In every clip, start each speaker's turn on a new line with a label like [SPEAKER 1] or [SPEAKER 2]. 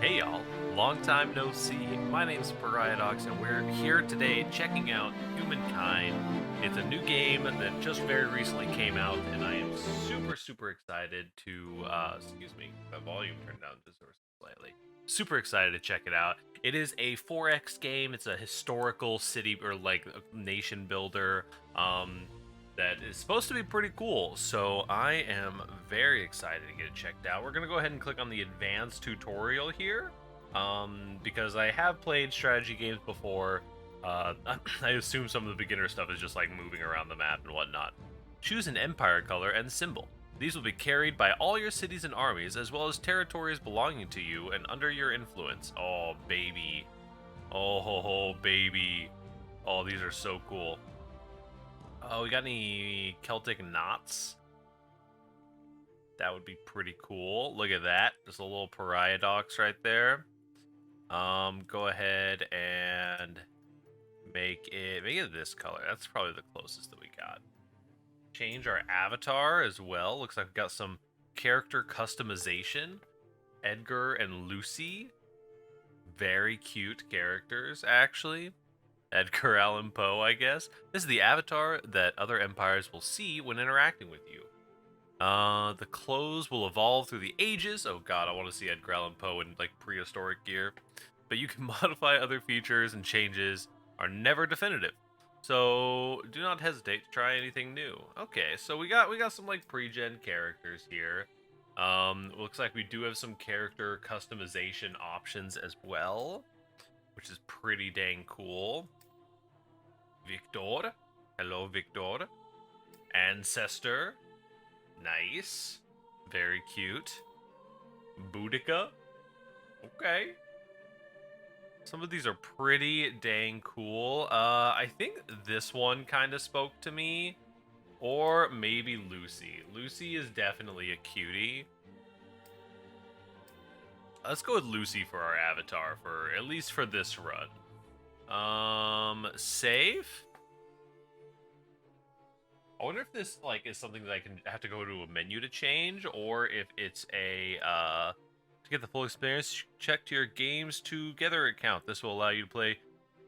[SPEAKER 1] Hey y'all, long time no see. My name's PariahDox, and we're here today checking out Humankind. It's a new game that just very recently came out, and I am super excited to, excuse me, my volume turned down just slightly. Super excited to check it out. It is a 4X game. It's a historical city or like nation builder. That is supposed to be pretty cool. So I am very excited to get it checked out. We're gonna go ahead and click on the advanced tutorial here, because I have played strategy games before. I assume some of the beginner stuff is just like moving around the map and whatnot. Choose an empire color and symbol. These will be carried by all your cities and armies, as well as territories belonging to you and under your influence. Oh baby, oh baby, oh these are so cool. Oh, we got any Celtic knots? That would be pretty cool. Look at that. Just a little PariahDox right there. Go ahead and make it this color. That's probably the closest that we got. Change our avatar as well. Looks like we've got some character customization. Edgar and Lucy. Very cute characters, actually. Edgar Allan Poe, I guess. This is the avatar that other empires will see when interacting with you. The clothes will evolve through the ages. Oh god, I want to see Edgar Allan Poe in like prehistoric gear. But you can modify other features, and changes are never definitive. So do not hesitate to try anything new. Okay, so we got some like pre-gen characters here. Looks like we do have some character customization options as well, which is pretty dang cool. Victor. Hello, Victor. Ancestor. Nice. Very cute. Boudica. Okay. Some of these are pretty dang cool. I think this one kind of spoke to me. Or maybe Lucy. Lucy is definitely a cutie. Let's go with Lucy for our avatar, for at least for this run. Save? I wonder if this, like, is something that I can have to go to a menu to change, or if it's a, to get the full experience, check to your Games Together account. This will allow you to play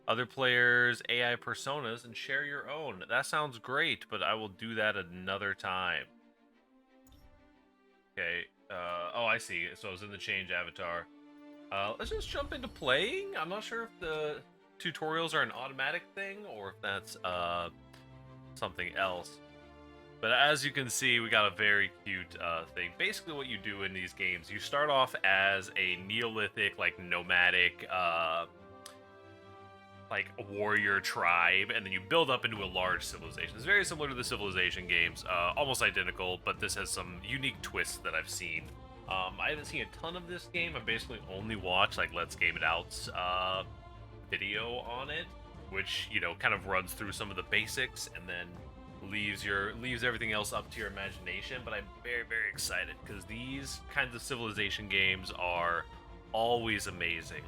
[SPEAKER 1] other players' AI personas and share your own. That sounds great, but I will do that another time. Okay, oh, I see. So I was in the change avatar. Let's just jump into playing. I'm not sure if the tutorials are an automatic thing or if that's something else. But as you can see, we got a very cute thing. Basically what you do in these games, you start off as a Neolithic, like nomadic, like a warrior tribe, and then you build up into a large civilization. It's very similar to the Civilization games, almost identical, but this has some unique twists that I've seen. I haven't seen a ton of this game. I basically only watched like Let's Game It Out's video on it, which, you know, kind of runs through some of the basics and then leaves everything else up to your imagination. But I'm very excited because these kinds of Civilization games are always amazing.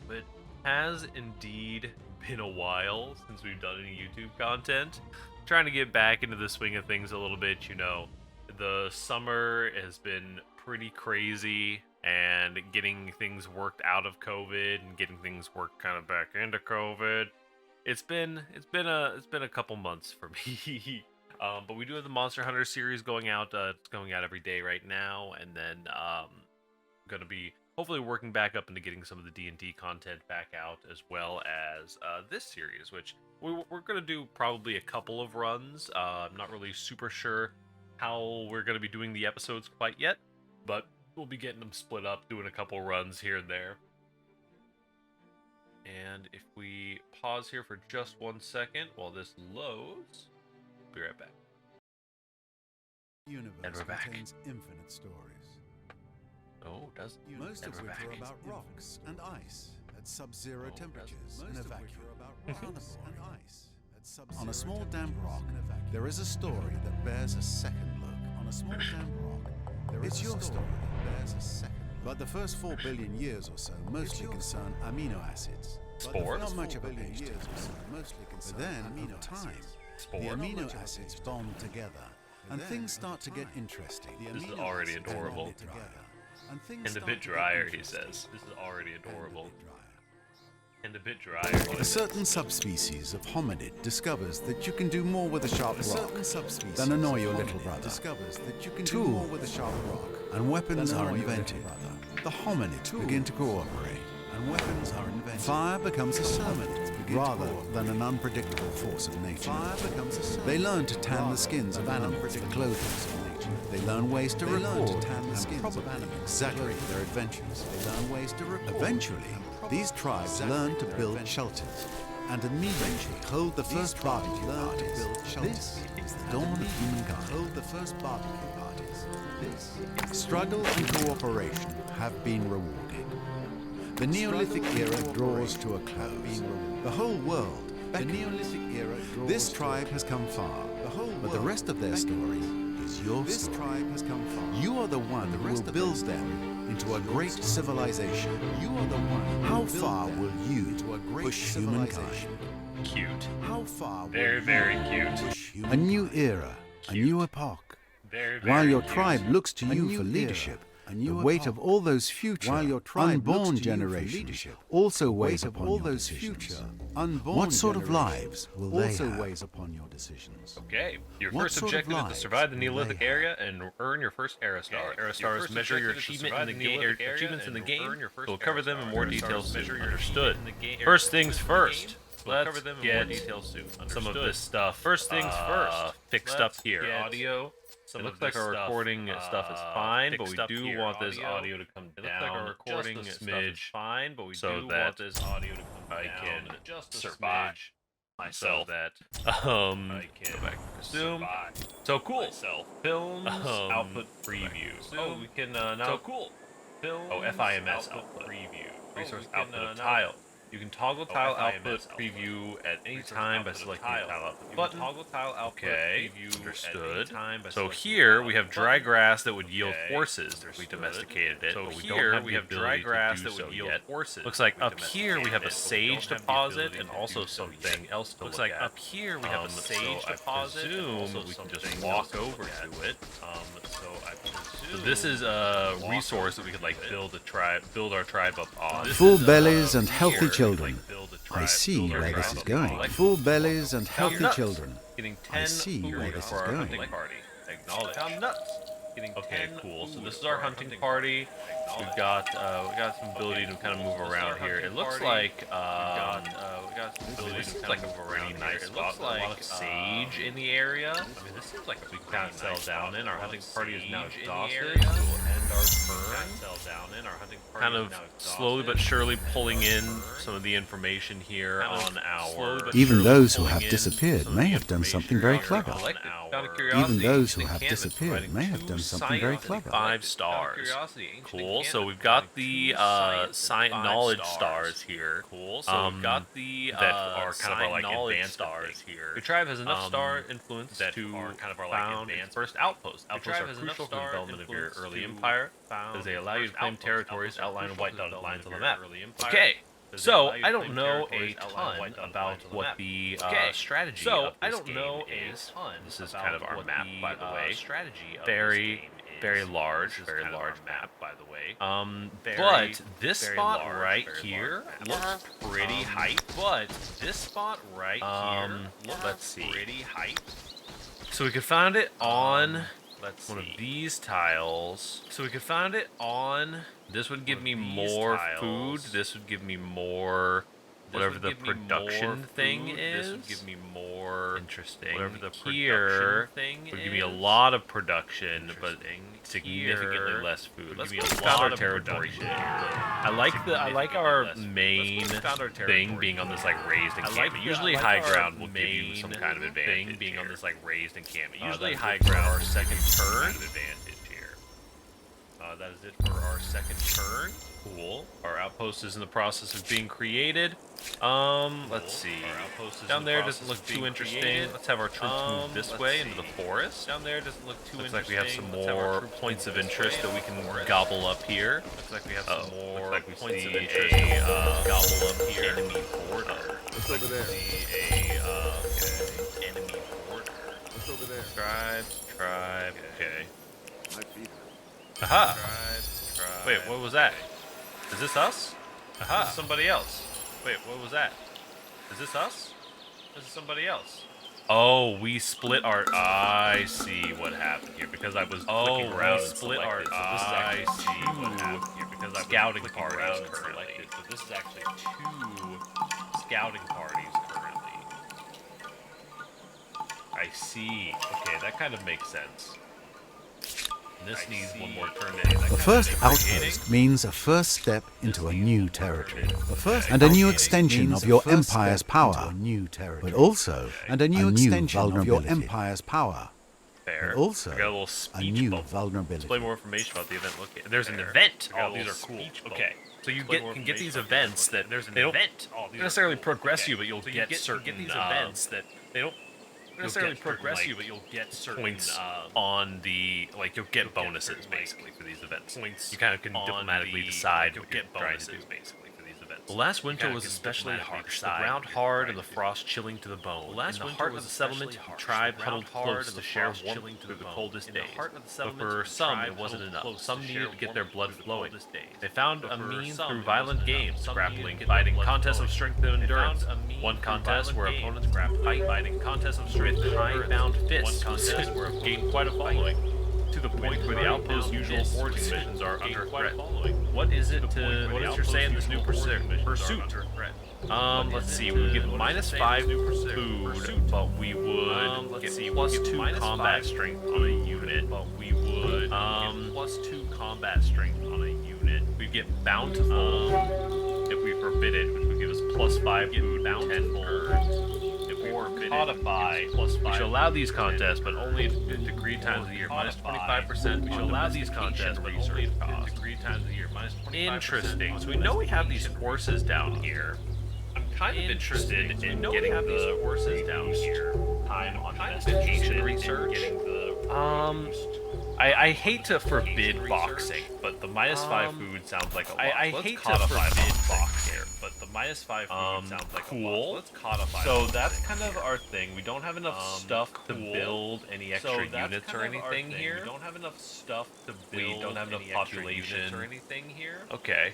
[SPEAKER 1] But it has indeed been a while since we've done any YouTube content. I'm trying to get back into the swing of things a little bit, you know. The summer has been pretty crazy, and getting things worked out of COVID and getting things worked kind of back into COVID. It's been a couple months for me. But we do have the Monster Hunter series going out. It's going out every day right now, and then gonna be hopefully working back up into getting some of the D&D content back out, as well as this series, which we're gonna do probably a couple of runs. I'm not really super sure how we're going to be doing the episodes quite yet, but we'll be getting them split up, doing a couple runs here and there. And if we pause here for just 1 second while this loads, be right back.
[SPEAKER 2] Universe
[SPEAKER 1] And we're back.
[SPEAKER 2] contains infinite stories,
[SPEAKER 1] Oh, does it?
[SPEAKER 2] most
[SPEAKER 1] And
[SPEAKER 2] of
[SPEAKER 1] we're
[SPEAKER 2] which
[SPEAKER 1] back.
[SPEAKER 2] are about rocks and ice at sub-zero
[SPEAKER 1] Oh,
[SPEAKER 2] temperatures
[SPEAKER 1] does
[SPEAKER 2] in
[SPEAKER 1] it?
[SPEAKER 2] a
[SPEAKER 1] Most of
[SPEAKER 2] vacuum.
[SPEAKER 1] which
[SPEAKER 2] Rocks and ice at sub-zero on a small damp rock, there is a story that bears a second look. On a small damp rock, there is your story that bears a second look. But the first 4 billion years or so mostly concern amino acids.
[SPEAKER 1] Spores?
[SPEAKER 2] Not much of a page turn. But then, over time,
[SPEAKER 1] Spore?
[SPEAKER 2] the amino acids bond together, and things start to get interesting.
[SPEAKER 1] This is already adorable. And a bit drier, he says. This is already adorable. And a bit drier.
[SPEAKER 2] A certain subspecies of hominid discovers that you can do more with a sharp rock than annoy your little brother. Tools and weapons are invented. The hominids begin to cooperate, and weapons are invented. Fire becomes a servant rather than an unpredictable force of nature. They learn to tan the skins of animals for clothing. They learn ways to record and probably exaggerate their adventures. Eventually, these tribes learn to build shelters and immediately hold the first barbecue parties. This is the dawn of humankind. Struggle and cooperation have been rewarded. The Neolithic era draws to a close. The whole world beckons. This tribe has come far, but the rest of their story is your story. You are the one who will build them into a great civilization. How far will you push humankind?
[SPEAKER 1] Cute.
[SPEAKER 2] How far
[SPEAKER 1] Very, very cute.
[SPEAKER 2] a new era, a new epoch.
[SPEAKER 1] Very,
[SPEAKER 2] While
[SPEAKER 1] very
[SPEAKER 2] your
[SPEAKER 1] cute.
[SPEAKER 2] tribe looks to you for leadership, the weight of all those future unborn generations also weighs upon your decisions. What sort of lives will they have?
[SPEAKER 1] Okay, your
[SPEAKER 2] What
[SPEAKER 1] first
[SPEAKER 2] sort of
[SPEAKER 1] objective is to
[SPEAKER 2] lives
[SPEAKER 1] survive the
[SPEAKER 2] will
[SPEAKER 1] Neolithic
[SPEAKER 2] they
[SPEAKER 1] area and earn your first Era Star. Era Stars measure your achievement in the game, achievements in the game. So we'll cover them in more detail soon. Understood. First things first. Let's get some of this stuff. First things first. Fixed up here. Audio. It looks like our recording stuff is fine, but we do want this audio to come down just a smidge, fine, but we do want this audio to come down. I can just survive myself. That I can go back to resume. So cool. Films output preview. Oh, we can now. So cool. Films. Oh, FIMS output preview. Resource output of tile. You can toggle tile output preview at any time by selecting the tile output button. Okay, understood. So here we have dry grass that would yield horses if we domesticated it, but we don't have the ability to do so yet. Looks like up here we have a sage deposit and also something else to look at. Looks like up here we have a sage deposit. I presume we can just walk over to it. So this is a resource that we could like build our tribe up on.
[SPEAKER 2] Full bellies and healthy children. I see where this is going. Full bellies and healthy children.
[SPEAKER 1] Getting 10
[SPEAKER 2] I see where
[SPEAKER 1] food
[SPEAKER 2] this
[SPEAKER 1] for
[SPEAKER 2] is
[SPEAKER 1] our
[SPEAKER 2] going.
[SPEAKER 1] hunting party. Acknowledge. Found nuts. Okay, cool. So this is our hunting party. We've got some ability to kind of move around here. It looks like we got some ability to kind of move around here. It looks like a lot of sage in the area. I mean, this seems like we can kind of settle down in. Our hunting party is now exhausted. We'll end our turn. Kind of slowly but surely pulling in some of the information here on our.
[SPEAKER 2] Even those who have disappeared may have done something very clever. Even those who have disappeared may have done something very clever.
[SPEAKER 1] 5 stars. Cool. So we've got the knowledge stars here. Cool. So we've got the that are kind of our like advanced stars here. Your tribe has enough star influence that to are kind of our like advanced first outpost. Outposts are crucial for the development of your early empire because they allow you to claim territories outlined in white dotted lines on the map. Okay. So I don't know a ton about what the strategy of this game is. This is kind of our map, by the way. Very large map, by the way. But this spot right here looks pretty hype. Let's see. So we could find it on one of these tiles. This would give me more food. This would give me more whatever the production thing is. This would give me more interesting. Whatever the production thing would give me a lot of production, but significantly less food. Let's give me a lot of territory. I like our main thing being on this like raised encampment. Usually high ground will give you some kind of advantage. Being on this like raised encampment. Usually high ground our second turn. That is it for our second turn. Cool. Our outpost is in the process of being created. Let's see. Down there doesn't look too interesting. Let's have our troops move this way into the forest. Down there doesn't look too interesting. Looks like we have some more points of interest that we can gobble up here. Looks like we have some more points of interest that we can gobble up here. Enemy border.
[SPEAKER 3] What's over there?
[SPEAKER 1] Enemy border.
[SPEAKER 3] What's over there?
[SPEAKER 1] Tribe. Okay.
[SPEAKER 3] My feet hurt.
[SPEAKER 1] Aha! Wait, what was that? Is this us? Aha. This is somebody else. Wait, what was that? Is this us? This is somebody else. Oh, we split our. I see what happened here because I was clicking around. We split our. I see what happened here because I was scouting parties currently. So this is actually 2 scouting parties currently. I see. Okay, that kind of makes sense. And this needs one more turn in.
[SPEAKER 2] The first outpost means a first step into a new territory. And a new extension of your empire's power. But also a new extension of your empire's power.
[SPEAKER 1] Fair.
[SPEAKER 2] But also
[SPEAKER 1] I got a little
[SPEAKER 2] a
[SPEAKER 1] speech
[SPEAKER 2] new
[SPEAKER 1] bubble.
[SPEAKER 2] vulnerability.
[SPEAKER 1] Display more information about the event location. There's an event. Oh, these are cool. Okay. So you can get these events that they don't necessarily progress you, but you'll get certain events that they don't necessarily progress you, but you'll get certain points on the you'll get bonuses basically for these events. You kind of can diplomatically decide what you're trying to do basically for these events. The last winter was especially harsh. The ground hard and the frost chilling to the bone. The last winter was a settlement, the tribe huddled close to share warmth through the coldest days. But for some, it wasn't enough. Some needed to get their blood flowing. They found a means through violent games, grappling, fighting, contests of strength and endurance. One contest where opponents grabbed fighting, contests of strength and high-bound fists. One contest where it gained quite a following. To the point where the outpost's usual foraging missions are under threat. What is it to? What is your say in this new pursuit? Let's see. We would get -5 food, but we would get +2 combat strength on a unit. But we would +2 combat strength on a unit. We'd get bountiful if we forbid it, which would give us +5 food, 10 food. Or codify, we should allow these contests, but only at degree times a year, -25%. We should allow these contests, but only at degree times a year, -25%. Interesting. So we know we have these horses down here. I'm kind of interested in getting the horses down here. Time on investigation research. I hate to forbid boxing, but the -5 food sounds like a lot. I hate to forbid boxing, but the -5 food sounds like cool. A lot. Let's codify. So that's kind of our thing. We don't have enough stuff to build any extra units or anything here. We don't have enough stuff to build. We don't have enough population or anything here. Okay.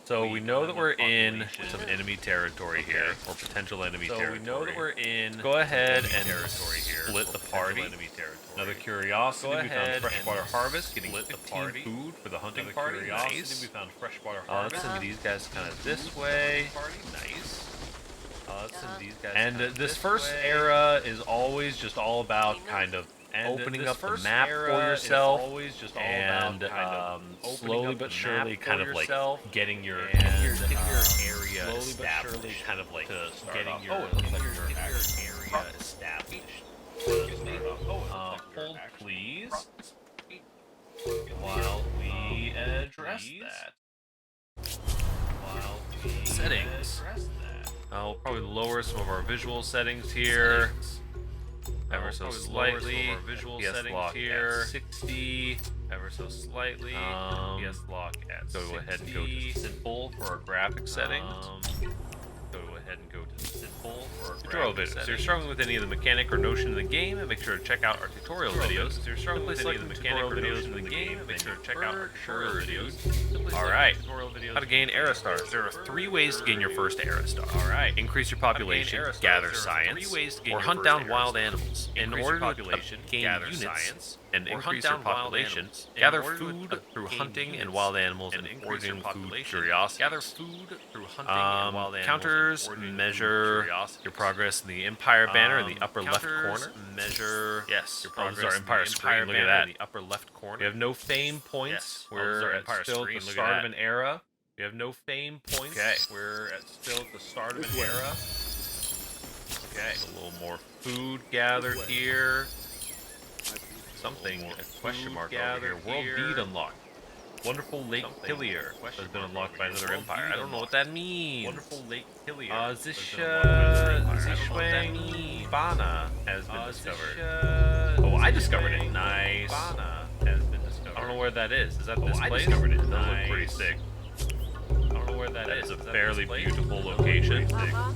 [SPEAKER 1] So we know that we're in some enemy territory here, or potential enemy territory. So we know that we're in. Go ahead and split the party. Another curiosity. We found freshwater harvest. Getting 15 food for the hunting party. Nice. We found freshwater harvest. Let's send these guys kind of this way. Nice. Let's send these guys. And this first era is always just all about kind of opening up the map for yourself, and slowly but surely kind of like getting your area established, kind of like getting your area established. Hold please, while we address that. Settings. I'll probably lower some of our visual settings here. Ever so slightly. Visual settings here. At 60. Ever so slightly. PS lock at 60. Go ahead and go to simple for our graphic settings. Go ahead and go to simple for our graphic settings. If you're struggling with any of the mechanic or notion in the game, make sure to check out our tutorial videos. If you're struggling with any of the mechanic or notion in the game, make sure to check out our tutorial videos. Alright. How to gain era stars. There are 3 ways to gain your first era star. Alright. Increase your population, gather science, or hunt down wild animals. In order to gain units and increase your population, gather food through hunting and wild animals and foraging food curiosity. Gather food through hunting and wild animals. Counters measure your progress in the Empire banner in the upper left corner. Measure your progress. This is our Empire screen. Look at that. In the upper left corner. We have no fame points. We're still at the start of an era. We have no fame points. Okay. We're still at the start of an era. Okay. A little more food gathered here. Something, a question mark over here. World bead unlocked. Wonderful Lake Hillier has been unlocked by another empire. I don't know what that means. Wonderful Lake Hillier. Zishuang Bana has been discovered. Oh, I discovered it. Nice. Bana has been discovered. I don't know where that is. Is that this place? I discovered it. That looks pretty sick. I don't know where that is. That is a fairly beautiful location. That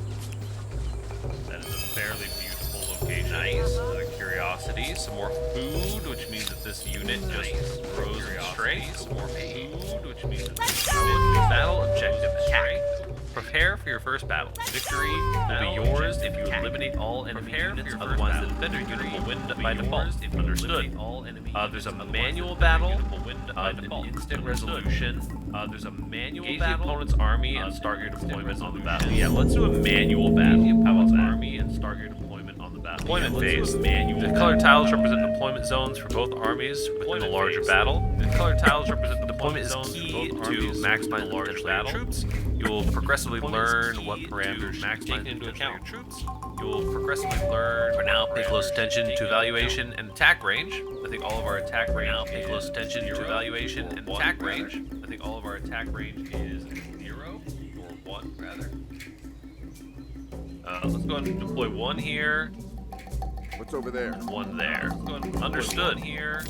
[SPEAKER 1] is a fairly beautiful location. location. Nice. Curiosity. Some more food, which means that this unit just grows in strength. Some more food, which means that this unit battle objective attack. Prepare for your first battle. Victory will be yours if you eliminate all enemy units, otherwise the defender unit will win by default. Understood. There's a manual battle, an instant resolution. There's a manual battle. Engage the opponent's army and start your deployment on the battle. Yeah, let's do a manual battle. How about that? Army and start your deployment on the battle. Deployment phase. The colored tiles represent deployment zones for both armies within the larger battle. The colored tiles represent the deployment is key to maximize the larger battle. Troops. You will progressively learn what parameters maximize into account your troops. You will progressively learn. For now, pay close attention to evaluation and attack range. I think all of our attack range. Now, pay close attention to evaluation and attack range. I think all of our attack range is 0 or 1 rather. Let's go ahead and deploy 1 here.
[SPEAKER 3] What's over there?
[SPEAKER 1] 1 there. Understood. Here.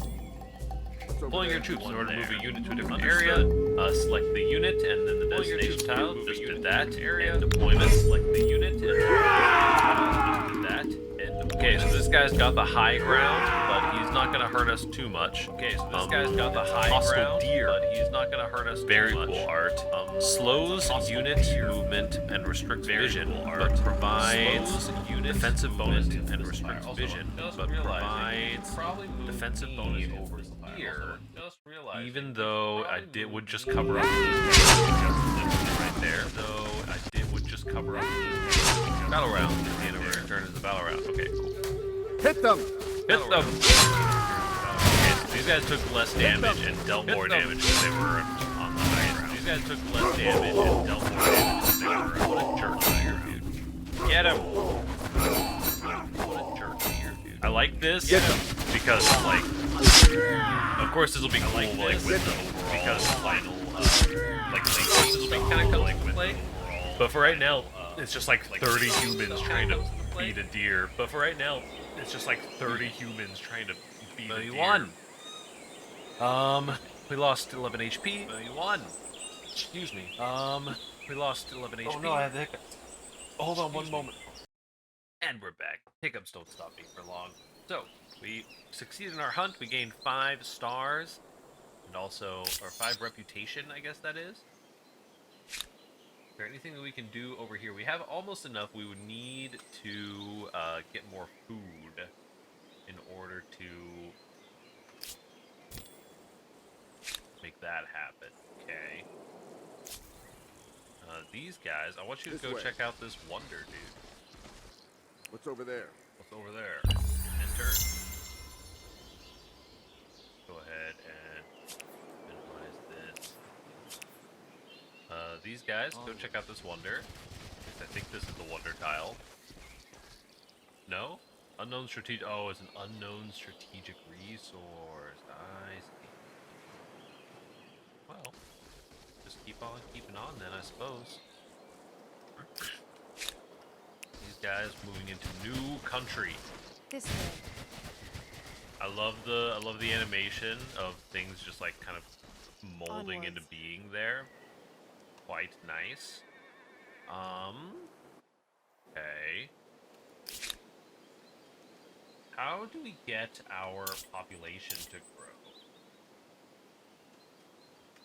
[SPEAKER 1] Deploying your troops in order to move a unit to a different area. Select the unit and then the destination tile. Just did that area. And deployment. Select the unit and then the tile. Just did that. And okay, so this guy's got the high ground, but he's not gonna hurt us too much. Okay, so this guy's got the high ground, but he's not gonna hurt us too much. Very cool art. Slows unit movement and restricts vision, but provides defensive bonus and restricts vision, but provides defensive bonus over here. Even though would just cover up right there. Though would just cover up battle round at the end of our turn is the battle round. Okay, cool.
[SPEAKER 3] Hit them!
[SPEAKER 1] Hit them! Okay, so these guys took less damage and dealt more damage because they were on the high ground. These guys took less damage and dealt more damage because they were what a jerk here, dude. Get him! What a jerk here, dude. I like this because, like, of course this will be cool, like, with the overall because final, like, this will be kind of cool, like, with play. But for right now, it's just like 30 humans trying to beat a deer. But for right now, it's just like 30 humans trying to beat a deer. We lost 11 HP. We won. Excuse me. We lost 11 HP. Oh no, I had the hiccups. Hold on one moment. And we're back. Hiccups don't stop me for long. So, we succeeded in our hunt. We gained 5 stars. And also, or 5 reputation, I guess that is. Is there anything that we can do over here? We have almost enough. We would need to get more food in order to make that happen. Okay. These guys, I want you to go check out this wonder, dude.
[SPEAKER 3] What's over there?
[SPEAKER 1] What's over there? Enter. Go ahead and minimize this. These guys, go check out this wonder. I think this is the wonder tile. No? Unknown strategic. Oh, it's an unknown strategic resource. I see. Well, just keep on keeping on then, I suppose. These guys moving into new country.
[SPEAKER 4] This way.
[SPEAKER 1] I love the animation of things just like kind of molding into being there. Quite nice. Okay. How do we get our population to grow?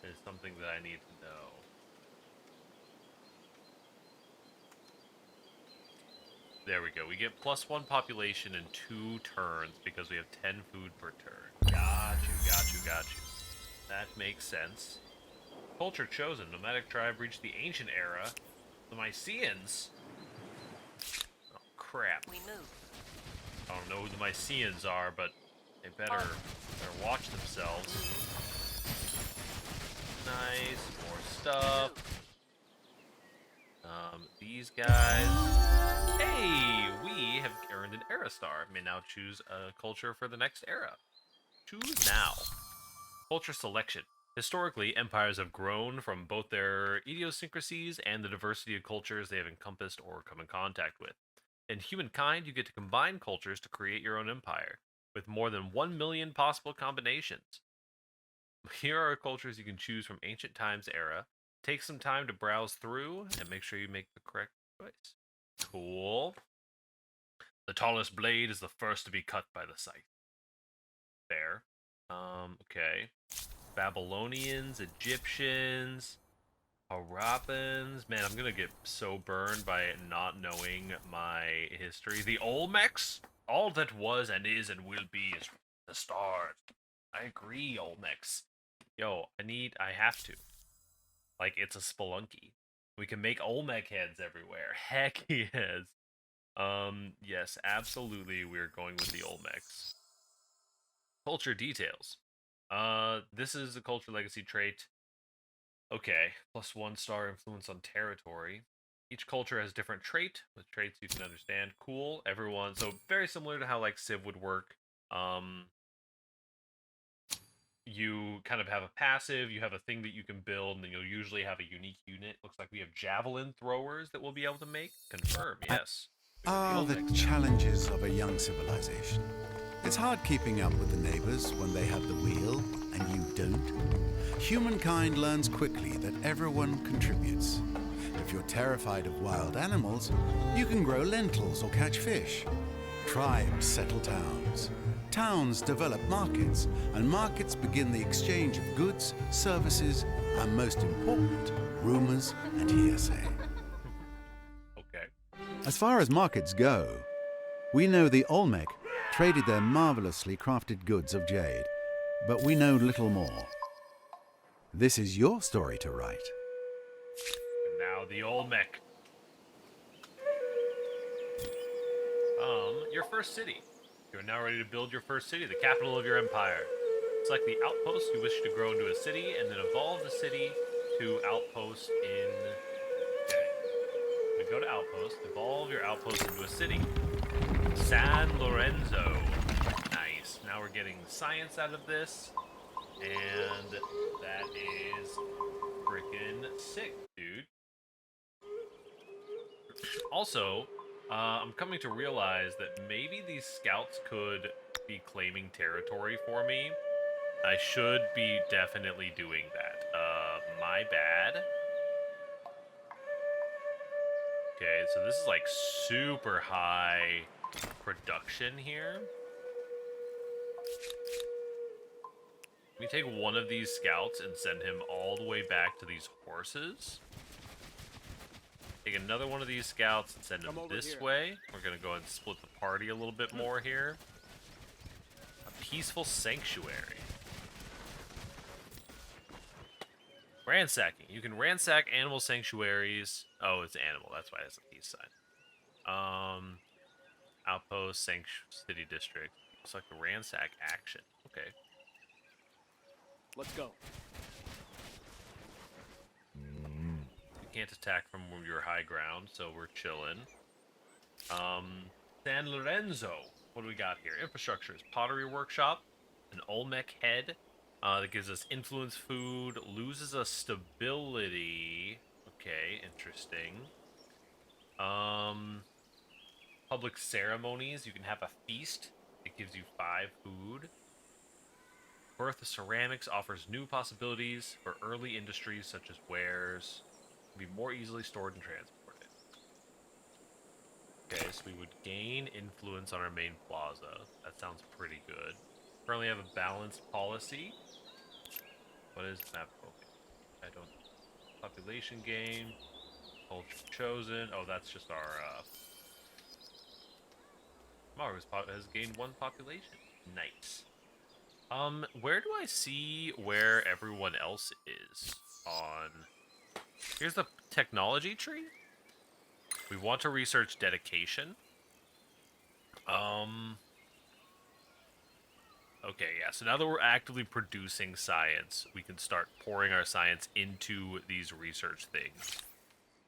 [SPEAKER 1] Is something that I need to know. There we go. We get +1 population in 2 turns because we have 10 food per turn. Got you. That makes sense. Culture chosen. Nomadic tribe reached the ancient era. The Mycenaeans. Oh, crap.
[SPEAKER 4] We move.
[SPEAKER 1] I don't know who the Mycenaeans are, but they better watch themselves. Nice. More stuff. These guys. Hey, we have earned an era star. May now choose a culture for the next era. Choose now. Culture selection. Historically, empires have grown from both their idiosyncrasies and the diversity of cultures they have encompassed or come in contact with. In Humankind, you get to combine cultures to create your own empire, with more than 1 million possible combinations. Here are cultures you can choose from ancient times era. Take some time to browse through and make sure you make the correct choice. Cool. The tallest blade is the first to be cut by the scythe. Fair. Okay. Babylonians, Egyptians, Harappans. Man, I'm gonna get so burned by not knowing my history. The Olmecs? All that was and is and will be is the stars. I agree, Olmecs. Yo, I have to. Like, it's a spelunky. We can make Olmec heads everywhere. Heck yes. Yes, absolutely, we're going with the Olmecs. Culture details. This is a culture legacy trait. Okay, plus 1 star influence on territory. Each culture has different trait, with traits you can understand. Cool, everyone. So very similar to how like Civ would work. You kind of have a passive, you have a thing that you can build, and then you'll usually have a unique unit. Looks like we have javelin throwers that we'll be able to make. Confirm, yes.
[SPEAKER 2] Ah, the challenges of a young civilization. It's hard keeping up with the neighbors when they have the wheel and you don't. Humankind learns quickly that everyone contributes. If you're terrified of wild animals, you can grow lentils or catch fish. Tribes settle towns. Towns develop markets, and markets begin the exchange of goods, services, and most important, rumors and hearsay.
[SPEAKER 1] Okay.
[SPEAKER 2] As far as markets go, we know the Olmec traded their marvelously crafted goods of jade, but we know little more. This is your story to write.
[SPEAKER 1] And now the Olmec. Your first city. You are now ready to build your first city, the capital of your empire. Select the outpost you wish to grow into a city, and then evolve the city to outpost in... Okay. We go to outpost, evolve your outpost into a city. San Lorenzo. Nice. Now we're getting science out of this, and that is freaking sick, dude. Also, I'm coming to realize that maybe these scouts could be claiming territory for me. I should be definitely doing that. My bad. Okay, so this is like super high production here. Let me take one of these scouts and send him all the way back to these horses. Take another one of these scouts and send him this way. We're going to go and split the party a little bit more here. A peaceful sanctuary. Ransacking. You can ransack animal sanctuaries. Oh, it's animal. That's why it has a peace sign. Outpost, city district. Looks like the ransack action. Okay.
[SPEAKER 4] Let's go.
[SPEAKER 1] Can't attack from your high ground, so we're chilling. San Lorenzo. What do we got here? Infrastructure is pottery workshop, an Olmec head that gives us influence food, loses us stability. Okay, interesting. Public ceremonies. You can have a feast. It gives you 5 food. Birth of ceramics offers new possibilities for early industries such as wares. Be more easily stored and transported. Okay, so we would gain influence on our main plaza. That sounds pretty good. Currently have a balanced policy. What is map? Okay. I don't know. Population gain. Culture chosen. Oh, that's just our Mars has gained 1 population. Nice. Where do I see where everyone else is on... Here's the technology tree. We want to research dedication. Okay, yeah, so now that we're actively producing science, we can start pouring our science into these research things.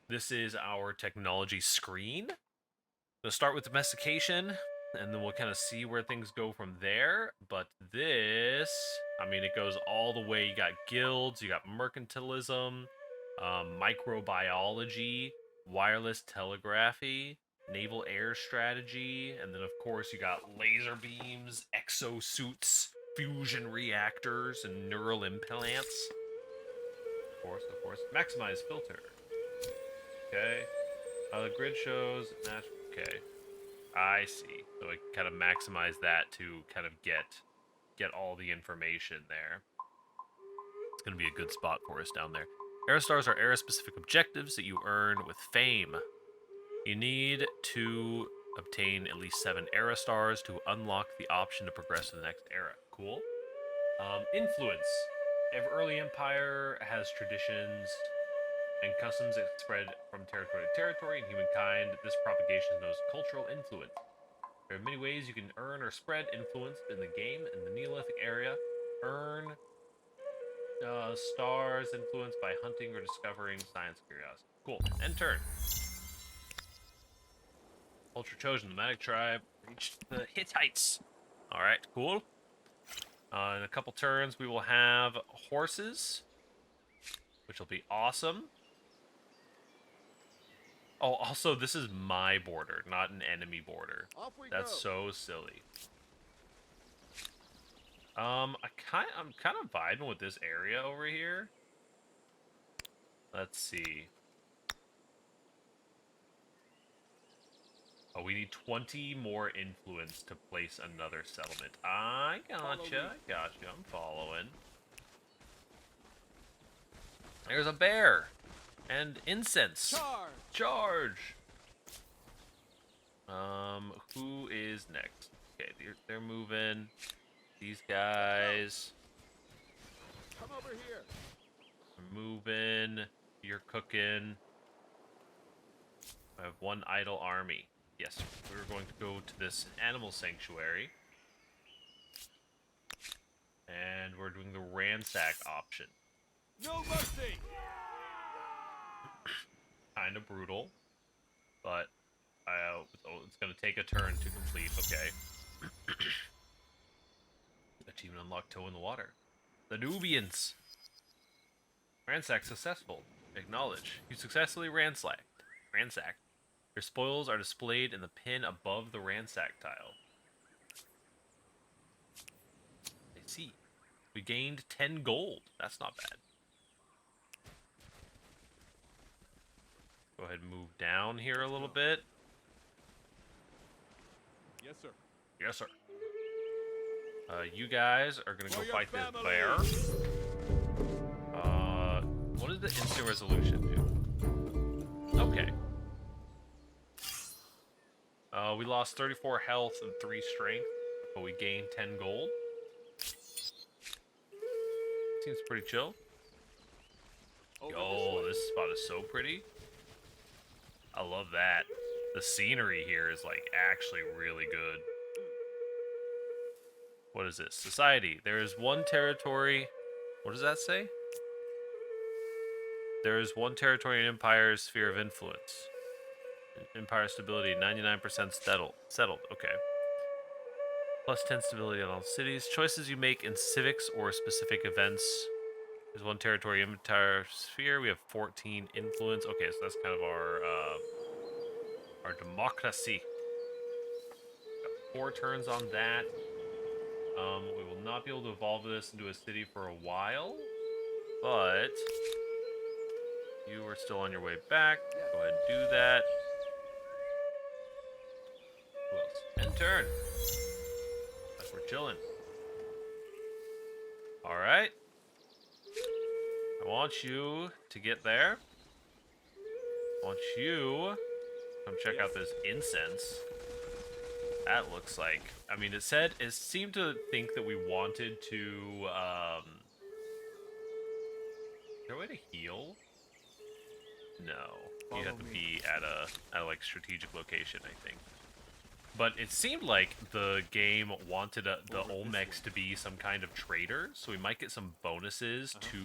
[SPEAKER 1] This is our technology screen. We'll start with domestication, and then we'll kind of see where things go from there. But this, I mean, it goes all the way. You got guilds, you got mercantilism, microbiology, wireless telegraphy, naval air strategy, and then of course you got laser beams, exosuits, fusion reactors, and neural implants. Of course. Maximize filter. Okay. The grid shows... Okay. I see. So I kind of maximize that to kind of get all the information there. It's going to be a good spot for us down there. Era stars are era-specific objectives that you earn with fame. You need to obtain at least 7 era stars to unlock the option to progress to the next era. Cool. Influence. Every early empire has traditions and customs that spread from territory to territory. In humankind, this propagation is known as cultural influence. There are many ways you can earn or spread influence in the game. In the Neolithic area, earn stars influence by hunting or discovering science curiosity. Cool. End turn. Ultra chosen, the nomadic tribe reached the Hittites. All right, cool. In a couple turns, we will have horses, which will be awesome. Oh, also, this is my border, not an enemy border. That's so silly. I'm kind of vibing with this area over here. Let's see. Oh, we need 20 more influence to place another settlement. I gotcha. I'm following. There's a bear. And incense. Charge! Who is next? Okay, they're moving. These guys.
[SPEAKER 3] Come over here.
[SPEAKER 1] Are moving. You're cooking. I have one idle army. Yes, we're going to go to this animal sanctuary. And we're doing the ransack option.
[SPEAKER 3] No mercy.
[SPEAKER 1] Kind of brutal, but it's going to take a turn to complete. Okay. Achievement unlocked. Toe in the water. The Nubians. Ransack successful. Acknowledge. You successfully ransacked. Your spoils are displayed in the pin above the ransack tile. I see. We gained 10 gold. That's not bad. Go ahead and move down here a little bit.
[SPEAKER 3] Yes, sir.
[SPEAKER 1] Yes, sir. You guys are gonna go fight this bear. What does the instant resolution do? Okay. We lost 34 health and 3 strength, but we gained 10 gold. Seems pretty chill. Yo, this spot is so pretty. I love that. The scenery here is, like, actually really good. What is this? Society. There is one territory... What does that say? There is one territory in Empire's sphere of influence. Empire stability, 99% settled. Okay. Plus 10 stability on all cities. Choices you make in civics or specific events. There's one territory in Empire sphere. We have 14 influence. Okay, so that's kind of our democracy. Got 4 turns on that. We will not be able to evolve this into a city for a while, but you are still on your way back. Go ahead and do that. Who else? End turn. Like we're chilling. All right. I want you to get there. I want you to come check out this incense. That looks like... I mean, it seemed to think that we wanted to, Is there a way to heal? No. You have to be at a like, strategic location, I think. But it seemed like the game wanted the Olmecs to be some kind of trader, so we might get some bonuses to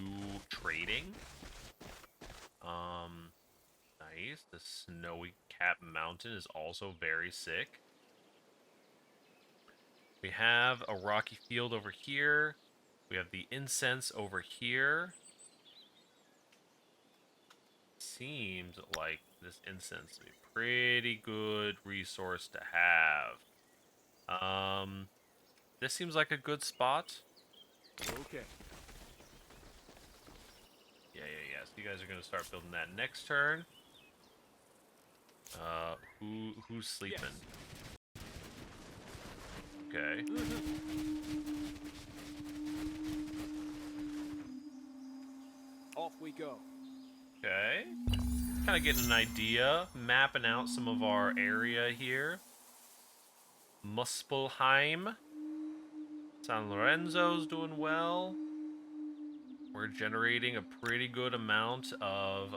[SPEAKER 1] trading. Nice. The Snowy Cap Mountain is also very sick. We have a rocky field over here. We have the incense over here. Seems like this incense would be a pretty good resource to have. This seems like a good spot.
[SPEAKER 3] Okay.
[SPEAKER 1] Yeah. So you guys are gonna start building that next turn. Who's sleeping?
[SPEAKER 3] Yes.
[SPEAKER 1] Okay.
[SPEAKER 3] Off we go.
[SPEAKER 1] Okay. Kind of getting an idea, mapping out some of our area here. Muspelheim. San Lorenzo's doing well. We're generating a pretty good amount of,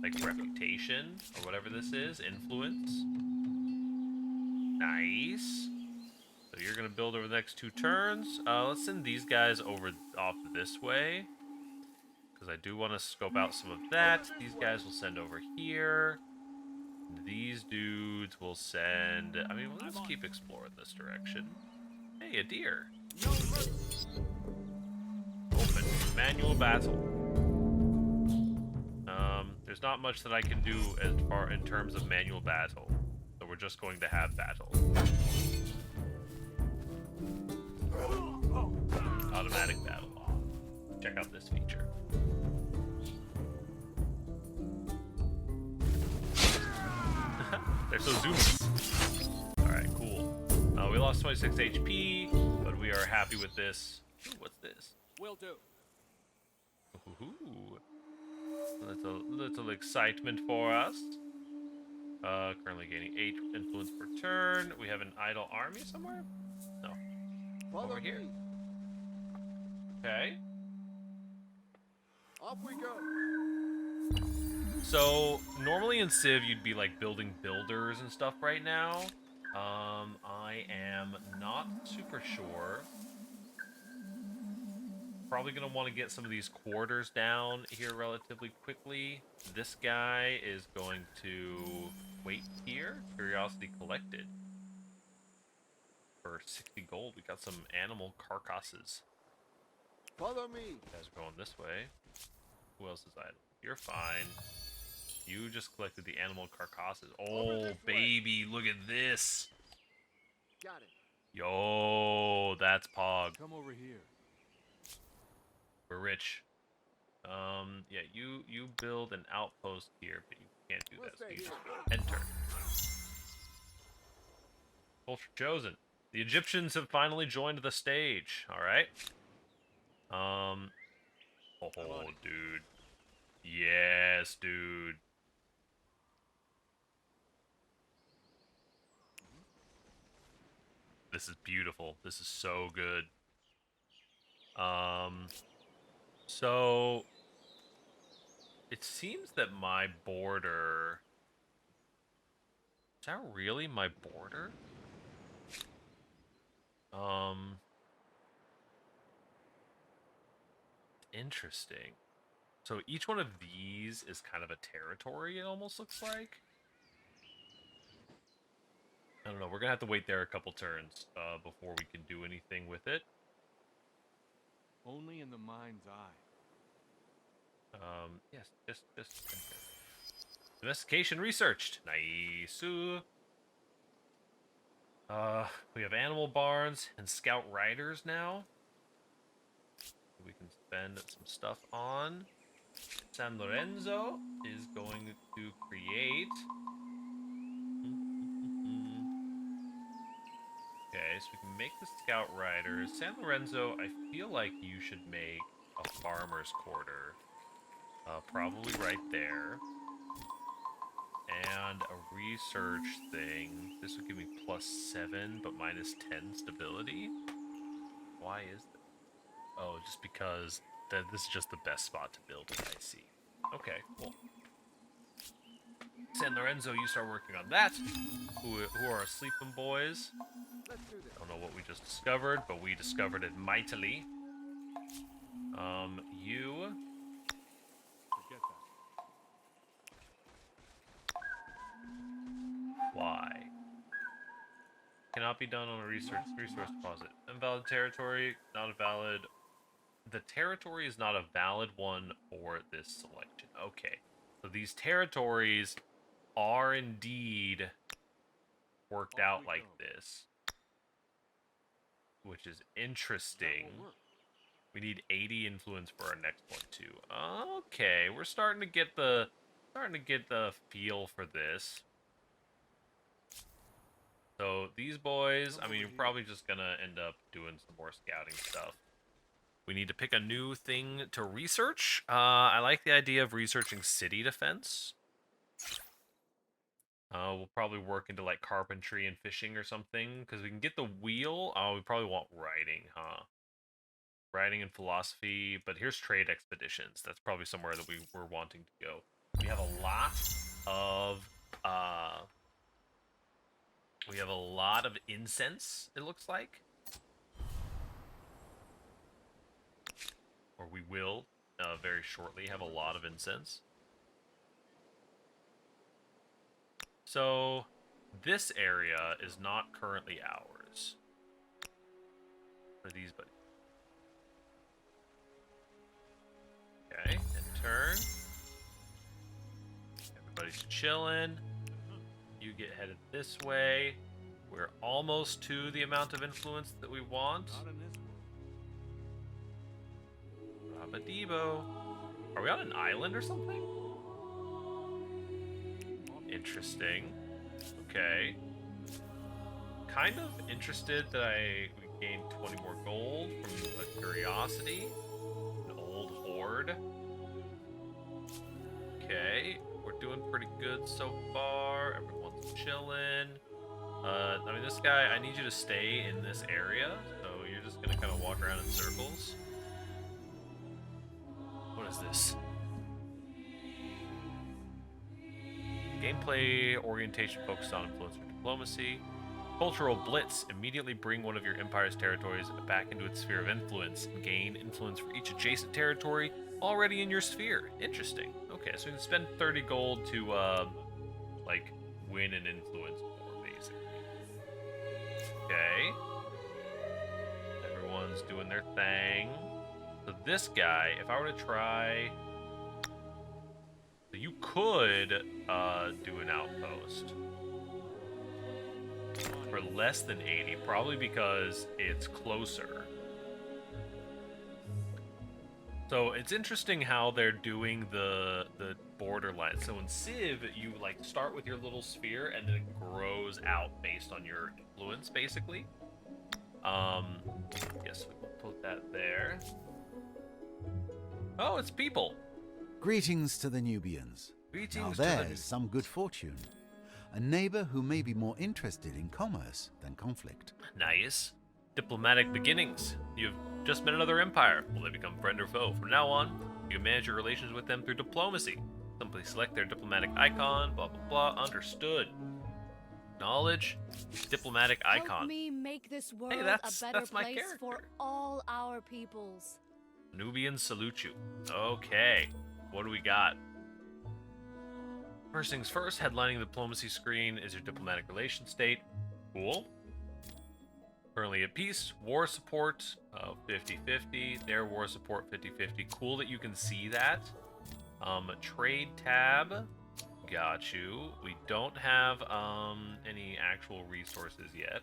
[SPEAKER 1] like, reputation, or whatever this is, influence. Nice. So you're gonna build over the next 2 turns. Let's send these guys over off this way, because I do want to scope out some of that. These guys will send over here. These dudes will send... I mean, let's keep exploring this direction. Hey, a deer.
[SPEAKER 3] No mercy.
[SPEAKER 1] Open. Manual battle. There's not much that I can do as far in terms of manual battle. So we're just going to have battle. Automatic battle. Check out this feature. They're so zoomy. Alright, cool. We lost 26 HP, but we are happy with this. Ooh, what's this?
[SPEAKER 3] Will do.
[SPEAKER 1] Ooh. Little excitement for us. Currently gaining 8 influence per turn. We have an idle army somewhere? No.
[SPEAKER 3] Follow
[SPEAKER 1] Over here.
[SPEAKER 3] me.
[SPEAKER 1] Okay.
[SPEAKER 3] Off we go.
[SPEAKER 1] So, normally in Civ, you'd be, like, building builders and stuff right now. I am not super sure. Probably going to want to get some of these quarters down here relatively quickly. This guy is going to wait here. Curiosity collected. For 60 gold, we got some animal carcasses.
[SPEAKER 3] Follow me.
[SPEAKER 1] You guys are going this way. Who else is idle? You're fine. You just collected the animal carcasses. Oh, baby, look at this.
[SPEAKER 3] Got it.
[SPEAKER 1] Yo, that's Pog.
[SPEAKER 3] Come over here.
[SPEAKER 1] We're rich. Yeah, you build an outpost here, but you can't do
[SPEAKER 3] We'll
[SPEAKER 1] that. So
[SPEAKER 3] stay
[SPEAKER 1] you
[SPEAKER 3] here.
[SPEAKER 1] just enter. Culture chosen. The Egyptians have finally joined the stage. All right. Oh, dude. Yes, dude. This is beautiful. This is so good. So it seems that my border... Is that really my border? Interesting. So each one of these is kind of a territory, it almost looks like. I don't know, we're gonna have to wait there a couple turns before we can do anything with it.
[SPEAKER 3] Only in the mind's eye.
[SPEAKER 1] Yes, just enter. Domestication researched. Nice. We have animal barns and scout riders now. We can spend some stuff on. San Lorenzo is going to create. Okay, so we can make the scout riders. San Lorenzo, I feel like you should make a farmer's quarter. Probably right there. And a research thing. This would give me +7, but -10 stability. Why is that? Oh, just because this is just the best spot to build it, I see. Okay, cool. San Lorenzo, you start working on that. Who are sleeping boys?
[SPEAKER 3] Let's do this.
[SPEAKER 1] I don't know what we just discovered, but we discovered it mightily. You...
[SPEAKER 3] Forget that.
[SPEAKER 1] Why? Cannot be done on a resource deposit. Invalid territory, not a valid... The territory is not a valid one for this selection. Okay. So these territories are indeed worked out like this. Which is interesting. We need 80 influence for our next one too. Okay, we're starting to get the feel for this. So these boys, I mean, you're probably just gonna end up doing some more scouting stuff. We need to pick a new thing to research. I like the idea of researching city defense. We'll probably work into like carpentry and fishing or something, because we can get the wheel. Oh, we probably want writing, huh? Writing and philosophy, but here's trade expeditions. That's probably somewhere that we were wanting to go. We have a lot of incense, it looks like. Or we will very shortly have a lot of incense. So this area is not currently ours. For these buddies. Okay, and turn. Everybody's chilling. You get headed this way. We're almost to the amount of influence that we want.
[SPEAKER 3] Not in this world.
[SPEAKER 1] Rabadebo. Are we on an island or something? Interesting. Okay. Kind of interested that we gained 20 more gold from a curiosity. An old horde. Okay. We're doing pretty good so far. Everyone's chilling. I mean, this guy, I need you to stay in this area. So you're just gonna kind of walk around in circles. What is this? Gameplay orientation focused on influence or diplomacy. Cultural blitz. Immediately bring one of your empire's territories back into its sphere of influence and gain influence for each adjacent territory already in your sphere. Interesting. Okay, so we can spend 30 gold to, like, win and influence more, basically. Okay. Everyone's doing their thing. So this guy, if I were to try... So you could do an outpost for less than 80, probably because it's closer. So it's interesting how they're doing the borderline. So in Civ, you like start with your little sphere and then it grows out based on your influence, basically. Yes, we will put that there. Oh, it's people.
[SPEAKER 2] Greetings to the Nubians.
[SPEAKER 1] Greetings
[SPEAKER 2] now
[SPEAKER 1] to the
[SPEAKER 2] there's some good fortune. A neighbor who may be more interested in commerce than conflict.
[SPEAKER 1] Nice. Diplomatic beginnings. You've just met another empire. Will they become friend or foe? From now on, you can manage your relations with them through diplomacy. Simply select their diplomatic icon, blah, blah, blah. Understood. Knowledge, diplomatic icon.
[SPEAKER 4] Help me make this world
[SPEAKER 1] that's
[SPEAKER 4] a better
[SPEAKER 1] my
[SPEAKER 4] place
[SPEAKER 1] character.
[SPEAKER 4] for all our peoples.
[SPEAKER 1] Nubians salute you. Okay. What do we got? First things first, headlining the diplomacy screen is your diplomatic relations state. Cool. Currently at peace. War support 50-50. Their war support 50-50. Cool that you can see that. Trade tab. Got you. We don't have any actual resources yet.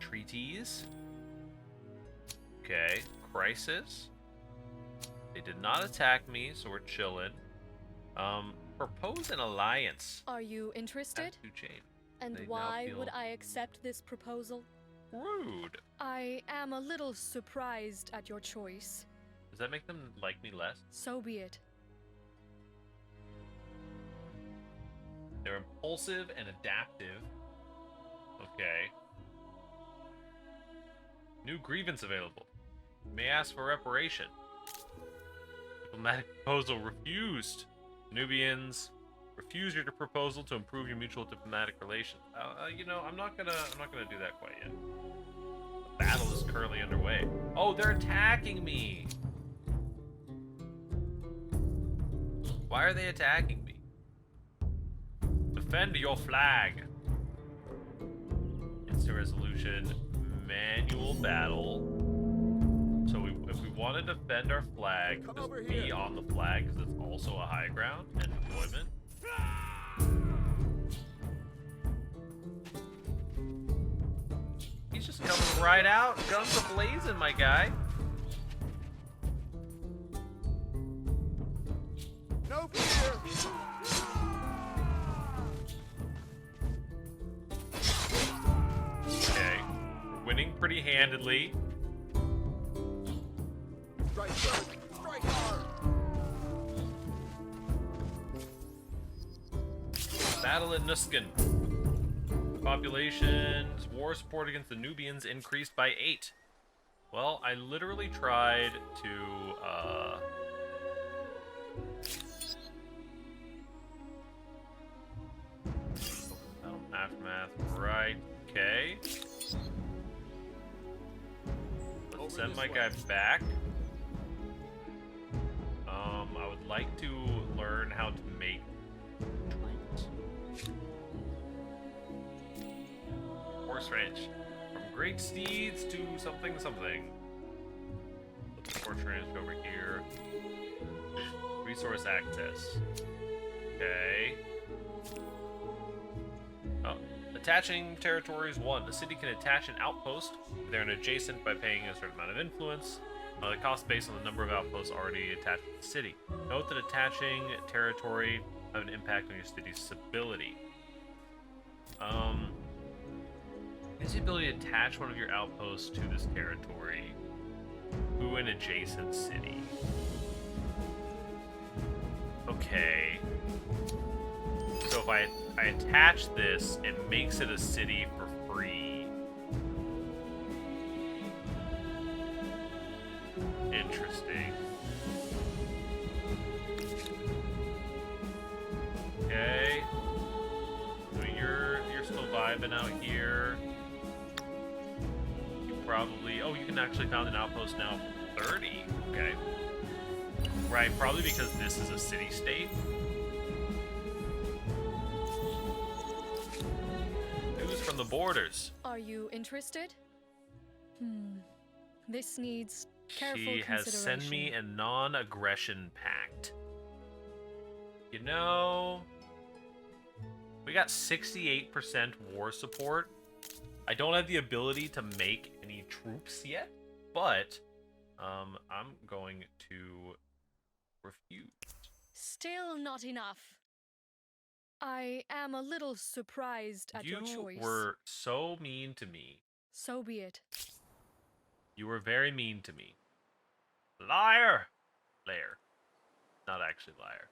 [SPEAKER 1] Treaties. Okay. Crisis. They did not attack me, so we're chilling. Propose an alliance.
[SPEAKER 4] Are you interested?
[SPEAKER 1] That's to change.
[SPEAKER 4] And
[SPEAKER 1] They now
[SPEAKER 4] why
[SPEAKER 1] feel-
[SPEAKER 4] would I accept this proposal?
[SPEAKER 1] Rude.
[SPEAKER 4] I am a little surprised at your choice.
[SPEAKER 1] Does that make them like me less?
[SPEAKER 4] So be it.
[SPEAKER 1] They're impulsive and adaptive. Okay. New grievance available. May ask for reparation. Diplomatic proposal refused. Nubians, refuse your proposal to improve your mutual diplomatic relations. You know, I'm not gonna do that quite yet. The battle is currently underway. Oh, they're attacking me. Why are they attacking me? Defend your flag. Instant resolution. Manual battle. So if we want to defend our flag,
[SPEAKER 3] Come
[SPEAKER 1] just
[SPEAKER 3] over
[SPEAKER 1] be
[SPEAKER 3] here.
[SPEAKER 1] on the flag because it's also a high ground and deployment. He's just coming right out, guns a-blazing, my guy.
[SPEAKER 3] No fear.
[SPEAKER 1] pretty handedly.
[SPEAKER 3] Strike first. Strike hard.
[SPEAKER 1] Battle at Nuskin. Population's war support against the Nubians increased by 8. Well, I literally tried to, aftermath, right, okay. Let's send my guy back. I would like to learn how to make troops. Horse ranch. From great steeds to something something. Let's horse ranch over here. Resource access. Okay. Oh. Attaching territories 1. The city can attach an outpost if they're an adjacent by paying a certain amount of influence. The cost based on the number of outposts already attached to the city. Note that attaching territory have an impact on your city's stability. Has the ability to attach one of your outposts to this territory to an adjacent city. Okay. So if I attach this, it makes it a city for free. Interesting. Okay. So you're still vibing out here. You probably you can actually found an outpost now 30. Okay. Right, probably because this is a city-state. News from the borders.
[SPEAKER 4] Are you interested? This needs careful
[SPEAKER 1] She has sent me a non-aggression pact. You know, we got 68% war support. I don't have the ability to make any troops yet, but I'm going to refuse.
[SPEAKER 4] Still not enough. I am a little surprised at your choice.
[SPEAKER 1] You were so mean to me.
[SPEAKER 4] So be it.
[SPEAKER 1] You were very mean to me. Liar! Lair. Not actually liar.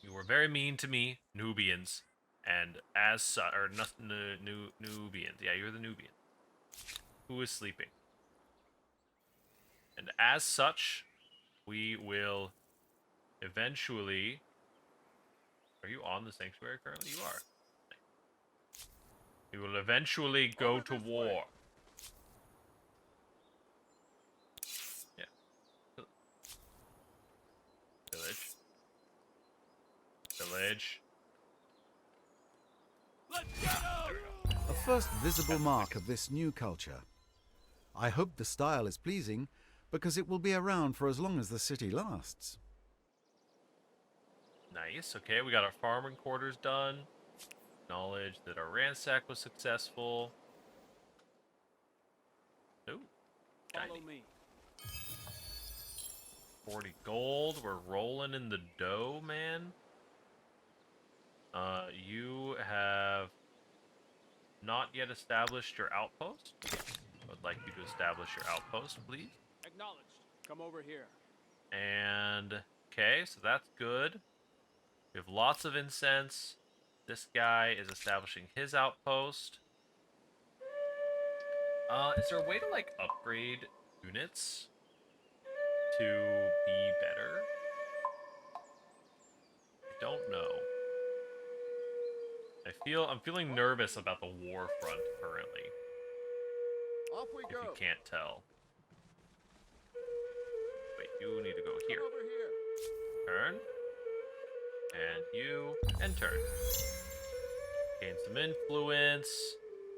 [SPEAKER 1] You were very mean to me, Nubians, and as such, or Nubians. Yeah, you're the Nubian. Who is sleeping? And as such, we will eventually... Are you on the sanctuary currently? You are. We will eventually go to war. Yeah. Village. Village.
[SPEAKER 3] Let's get him!
[SPEAKER 2] A first visible mark of this new culture. I hope the style is pleasing, because it will be around for as long as the city lasts.
[SPEAKER 1] Nice. Okay, we got our farming quarters done. Acknowledge that our ransack was successful. Ooh.
[SPEAKER 3] Follow
[SPEAKER 1] 90.
[SPEAKER 3] me.
[SPEAKER 1] 40 gold. We're rolling in the dough, man. You have not yet established your outpost. I would like you to establish your outpost, please.
[SPEAKER 3] Acknowledged. Come over here.
[SPEAKER 1] And, okay, so that's good. We have lots of incense. This guy is establishing his outpost. Is there a way to, like, upgrade units to be better? I don't know. I'm feeling nervous about the war front currently.
[SPEAKER 3] Off we
[SPEAKER 1] If
[SPEAKER 3] go.
[SPEAKER 1] you can't tell. Wait, you need to go here.
[SPEAKER 3] Come over here.
[SPEAKER 1] Turn. And you, and turn. Gain some influence.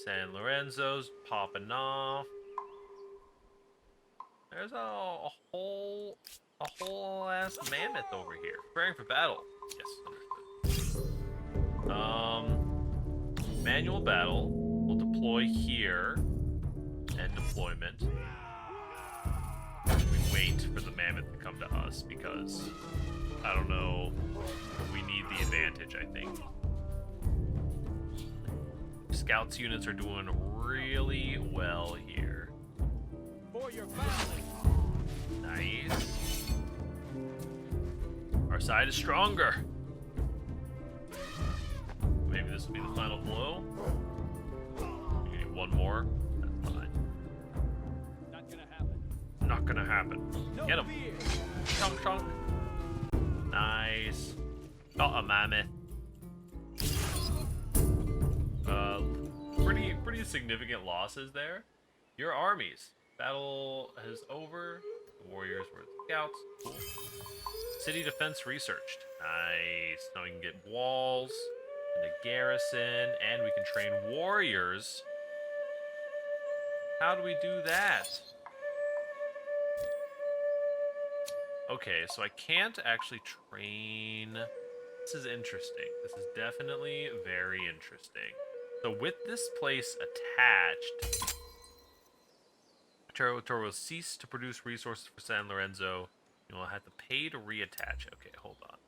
[SPEAKER 1] San Lorenzo's popping off. There's a whole ass mammoth over here. Preparing for battle. Yes, understood. Manual battle. We'll deploy here. And deployment. We wait for the mammoth to come to us because I don't know. We need the advantage, I think. Scouts units are doing really well here.
[SPEAKER 3] For your family.
[SPEAKER 1] Nice. Our side is stronger. Maybe this will be the final blow. You need one more. That's fine.
[SPEAKER 3] Not gonna happen.
[SPEAKER 1] Not gonna happen.
[SPEAKER 3] No
[SPEAKER 1] Get him.
[SPEAKER 3] fear.
[SPEAKER 1] Chunk, chunk. Nice. Got a mammoth. Pretty significant losses there. Your armies. Battle is over. The warriors were the scouts. Cool. City defense researched. Nice. Now we can get walls and a garrison, and we can train warriors. How do we do that? Okay, so I can't actually train. This is interesting. This is definitely very interesting. So with this place attached, territory will cease to produce resources for San Lorenzo. You will have to pay to reattach. Okay, hold on.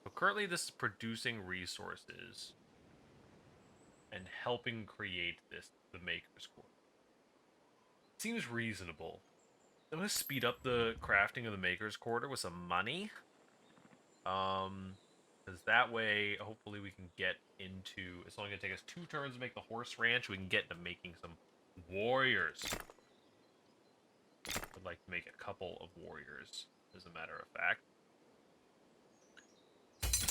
[SPEAKER 1] So currently this is producing resources and helping create the Maker's Quarter. Seems reasonable. I'm going to speed up the crafting of the Maker's Quarter with some money. Because that way, hopefully we can get into... It's only going to take us 2 turns to make the horse ranch. We can get into making some warriors. I'd like to make a couple of warriors, as a matter of fact.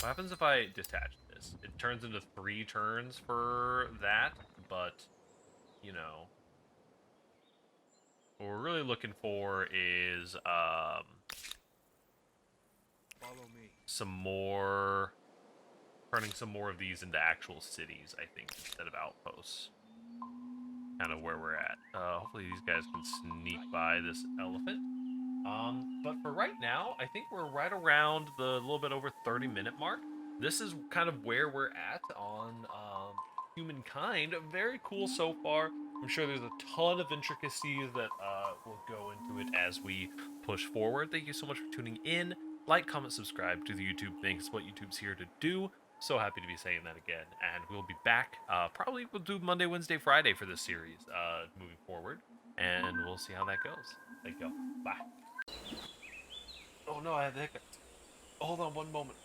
[SPEAKER 1] What happens if I detach this? It turns into 3 turns for that, but, you know... What we're really looking for is,
[SPEAKER 3] Follow me.
[SPEAKER 1] some more... Turning some more of these into actual cities, I think, instead of outposts. Kind of where we're at. Hopefully these guys can sneak by this elephant. But for right now, I think we're right around the little bit over 30-minute mark. This is kind of where we're at on Humankind. Very cool so far. I'm sure there's a ton of intricacies that will go into it as we push forward. Thank you so much for tuning in. Like, comment, subscribe to the YouTube thing. It's what YouTube's here to do. So happy to be saying that again. And we'll be back. Probably we'll do Monday, Wednesday, Friday for this series moving forward. And we'll see how that goes. Thank you. Bye. Oh no, I have the hiccups. Hold on one moment.